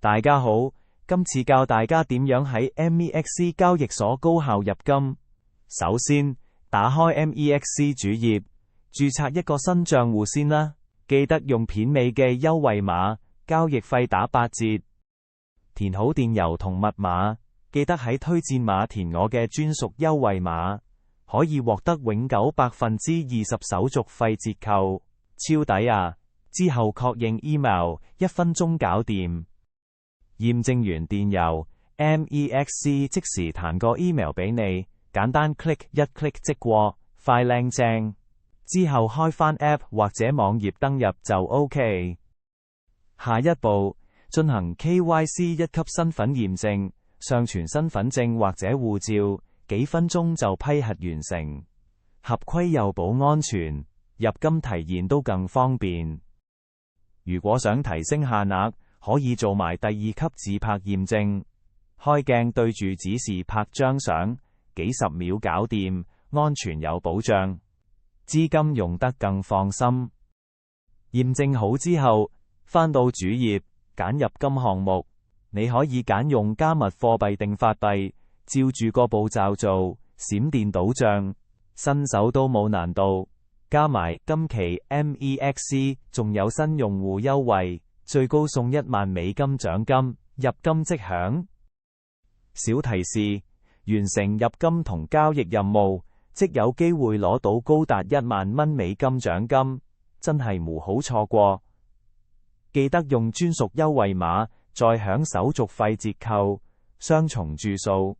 大家好，今次教大家點樣喺 MEXC 交易所高效入金。首先，打開 MEXC 主頁，註冊一個新賬戶先啦。記得用片尾嘅優惠碼，交易費打8折。填好電郵同密碼，記得喺推薦碼填我嘅專屬優惠碼，可以獲得永久20%手續費折扣，超抵啊！之後確認 email， 1分鐘搞掂。驗證完電郵 ，MEXC 即時彈個 email 俾你，簡單 一 click 即過，快靚正。之後開返 app 或者網頁登入就 OK。下一步，進行 KYC 1級身份驗證，上傳身份證或者護照，幾分鐘就批核完成。合規又保安全，入金提現都更方便。如果想提升限額，可以做埋第2級自拍驗證，開鏡對住指示拍張相，幾十秒搞掂，安全有保障，資金用得更放心。驗證好之後，返到主頁，揀入金項目，你可以揀用加密貨幣定法幣，照住個步驟做，閃電倒賬，新手都冇難度。加埋今期 MEXC 仲有新用戶優惠，最高送$10,000獎金，入金即享。小提示：完成入金同交易任務，即有機會攞到高達$10,000獎金，真係唔好錯過。記得用專屬優惠碼，再享手續費折扣，雙重注數。